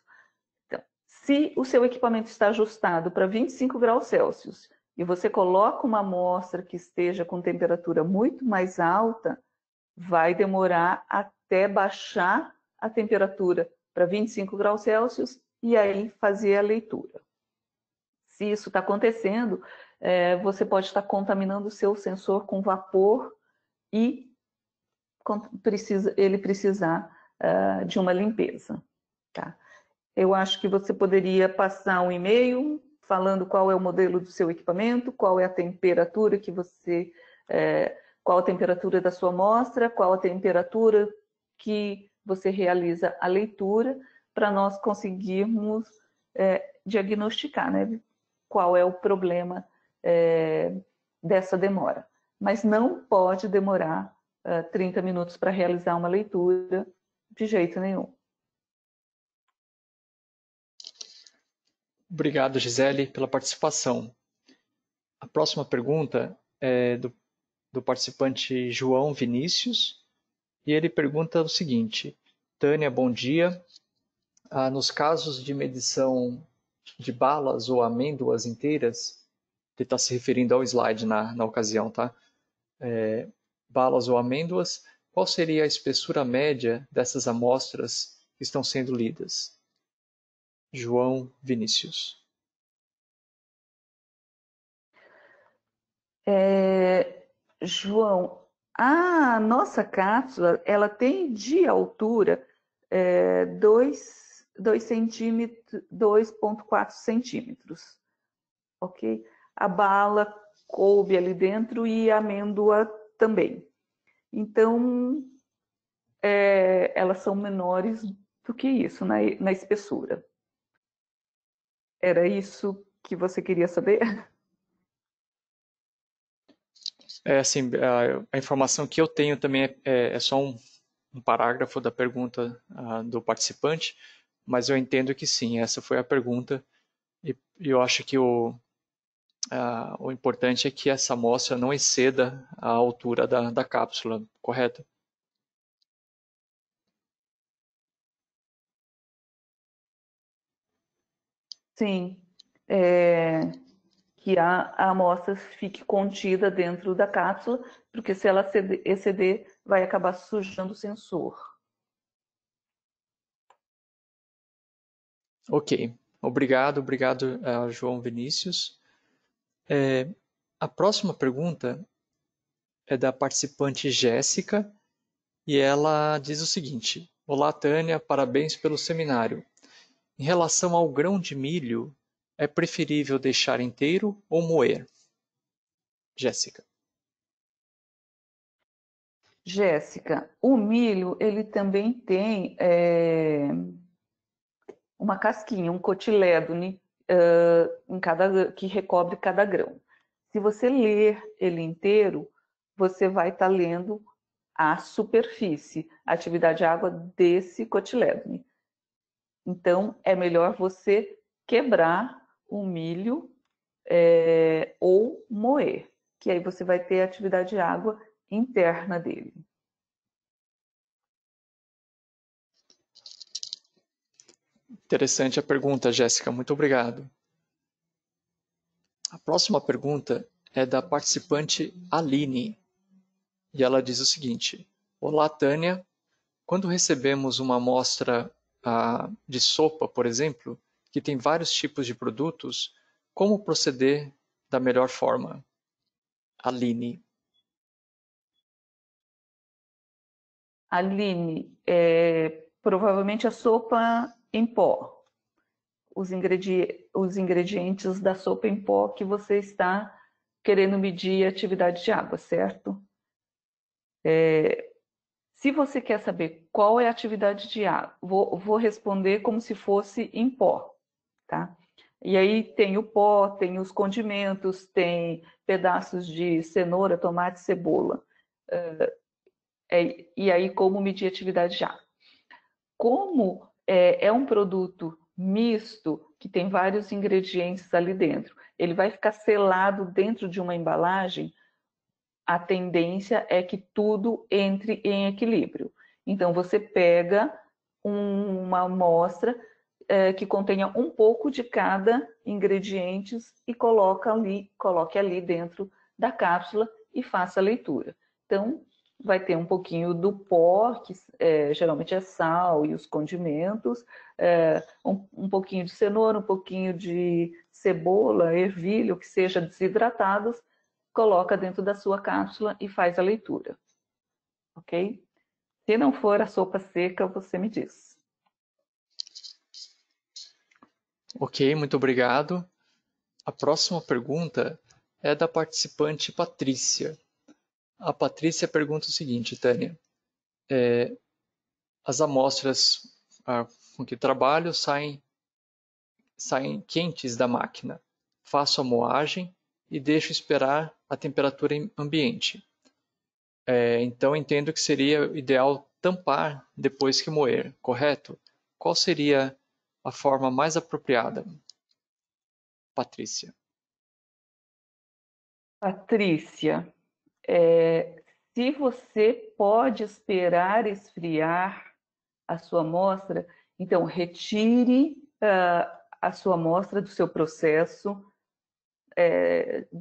Então, se o seu equipamento está ajustado para 25 graus Celsius e você coloca uma amostra que esteja com temperatura muito mais alta, vai demorar até baixar a temperatura para 25 graus Celsius e aí fazer a leitura. Se isso está acontecendo, você pode estar contaminando o seu sensor com vapor e ele precisar de uma limpeza. Tá? Eu acho que você poderia passar um e-mail falando qual é o modelo do seu equipamento, qual é a temperatura que você, qual a temperatura da sua amostra, qual a temperatura que você realiza a leitura, para nós conseguirmos diagnosticar, né, qual é o problema dessa demora. Mas não pode demorar 30 minutos para realizar uma leitura de jeito nenhum. Obrigado, Gisele, pela participação. A próxima pergunta é do participante João Vinícius, e ele pergunta o seguinte: Tânia, bom dia. Nos casos de medição de balas ou amêndoas inteiras, ele está se referindo ao slide na ocasião, tá? Balas ou amêndoas, qual seria a espessura média dessas amostras que estão sendo lidas? João Vinícius. João, a nossa cápsula, ela tem de altura 2,4 centímetros, ok? A bala coube ali dentro e a amêndoa também. Então, elas são menores do que isso na espessura. Era isso que você queria saber? Assim, a informação que eu tenho também é só um parágrafo da pergunta do participante, mas eu entendo que sim, essa foi a pergunta, e eu acho que o importante é que essa amostra não exceda a altura da cápsula, correto? Sim. Que a amostra fique contida dentro da cápsula, porque se ela exceder, vai acabar sujando o sensor. Ok, obrigado, João Vinícius. A próxima pergunta é da participante Jéssica, e ela diz o seguinte: Olá, Tânia, parabéns pelo seminário. Em relação ao grão de milho, é preferível deixar inteiro ou moer? Jéssica. Jéssica, o milho ele também tem uma casquinha, um cotilédone que recobre cada grão. Se você ler ele inteiro, você vai estar lendo a superfície, a atividade de água desse cotilédone. Então, é melhor você quebrar o milho ou moer, que aí você vai ter a atividade de água interna dele. Interessante a pergunta, Jéssica. Muito obrigado. A próxima pergunta é da participante Aline. E ela diz o seguinte: Olá, Tânia. Quando recebemos uma amostra de sopa, por exemplo, que tem vários tipos de produtos, como proceder da melhor forma? Aline. Aline, provavelmente a sopa em pó. os ingredientes da sopa em pó que você está querendo medir a atividade de água, certo? Se você quer saber qual é a atividade de água, vou responder como se fosse em pó, tá? E aí tem o pó, tem os condimentos, tem pedaços de cenoura, tomate, cebola. E aí como medir a atividade de água. Como é um produto misto, que tem vários ingredientes ali dentro, ele vai ficar selado dentro de uma embalagem, a tendência é que tudo entre em equilíbrio. Então, você pega uma amostra que contenha um pouco de cada ingrediente e coloque ali dentro da cápsula e faça a leitura. Então, vai ter um pouquinho do pó, que geralmente é sal e os condimentos, um pouquinho de cenoura, um pouquinho de cebola, ervilha, que seja desidratados, coloca dentro da sua cápsula e faz a leitura, ok? Se não for a sopa seca, você me diz. Ok, muito obrigado. A próxima pergunta é da participante Patrícia. A Patrícia pergunta o seguinte, Tânia. As amostras com que trabalho saem quentes da máquina. Faço a moagem e deixo esperar a temperatura ambiente. Então entendo que seria ideal tampar depois que moer, correto? Qual seria a forma mais apropriada? Patrícia. Patrícia, se você pode esperar esfriar a sua amostra, então retire a sua amostra do seu processo,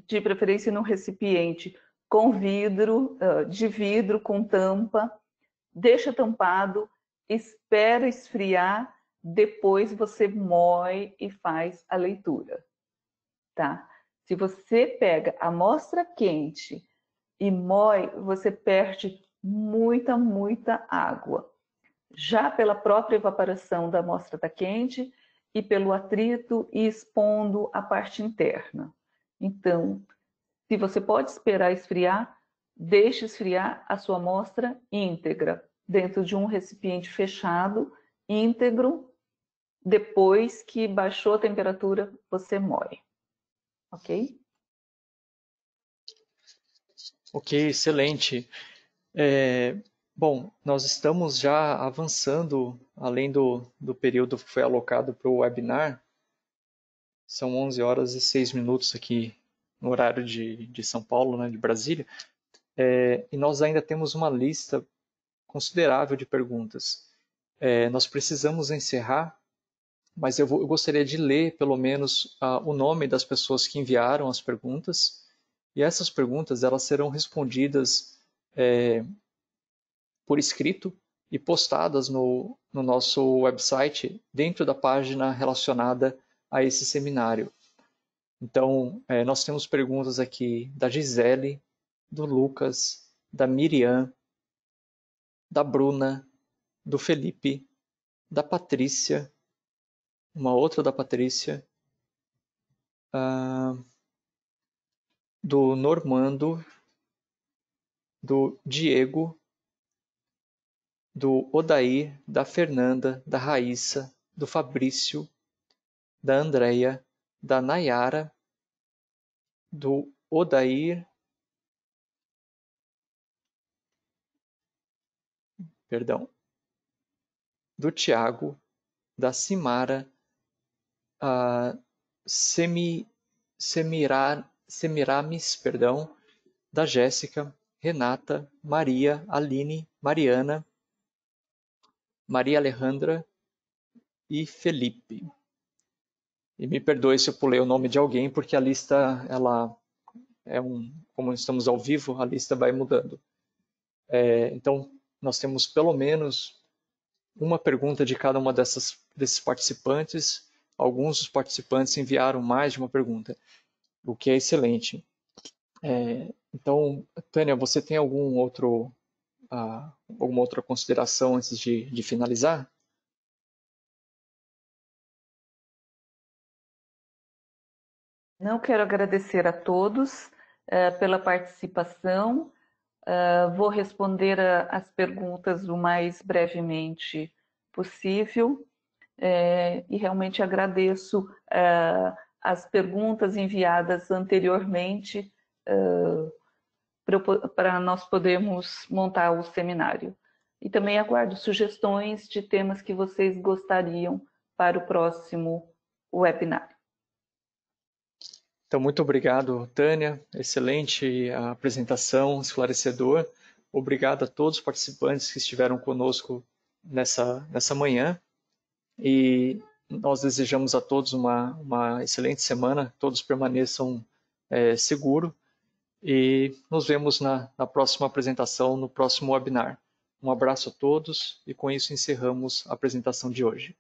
de preferência num recipiente com vidro, de vidro com tampa, deixa tampado, espera esfriar, depois você moe e faz a leitura, tá? Se você pega a amostra quente e moe, você perde muita água. Já pela própria evaporação da amostra tá quente e pelo atrito e expondo a parte interna. Então, se você pode esperar esfriar, deixe esfriar a sua amostra íntegra, dentro de um recipiente fechado, íntegro. Depois que baixou a temperatura, você moe. Ok? Ok, excelente. Bom, nós estamos já avançando, além do período que foi alocado para o webinar. São 11 horas e 6 minutos aqui no horário de São Paulo, né, de Brasília. E nós ainda temos uma lista considerável de perguntas. Nós precisamos encerrar, mas eu gostaria de ler pelo menos o nome das pessoas que enviaram as perguntas, e essas perguntas elas serão respondidas por escrito e postadas no nosso website dentro da página relacionada a esse seminário. Então, nós temos perguntas aqui da Gisele, do Lucas, da Miriam, da Bruna, do Felipe, da Patrícia, uma outra da Patrícia, do Normando, do Diego, do Odair, da Fernanda, da Raíssa, do Fabrício, da Andréia, da Nayara, do Odair, perdão, do Tiago, da Simara, Semiramis, perdão, da Jéssica, Renata, Maria, Aline, Mariana, Maria Alejandra e Felipe. E me perdoe se eu pulei o nome de alguém, porque a lista, ela como estamos ao vivo, a lista vai mudando. Então, nós temos pelo menos uma pergunta de cada uma desses participantes. Alguns dos participantes enviaram mais de uma pergunta, o que é excelente. Então, Tânia, você tem alguma outra consideração antes de finalizar? Não quero agradecer a todos pela participação. Vou responder as perguntas o mais brevemente possível e realmente agradeço as perguntas enviadas anteriormente para nós podermos montar o seminário. E também aguardo sugestões de temas que vocês gostariam para o próximo webinar. Então, muito obrigado, Tânia. Excelente a apresentação, esclarecedor. Obrigado a todos os participantes que estiveram conosco nessa manhã. E nós desejamos a todos uma excelente semana, todos permaneçam seguros. E nos vemos na próxima apresentação, no próximo webinar. Um abraço a todos e com isso encerramos a apresentação de hoje.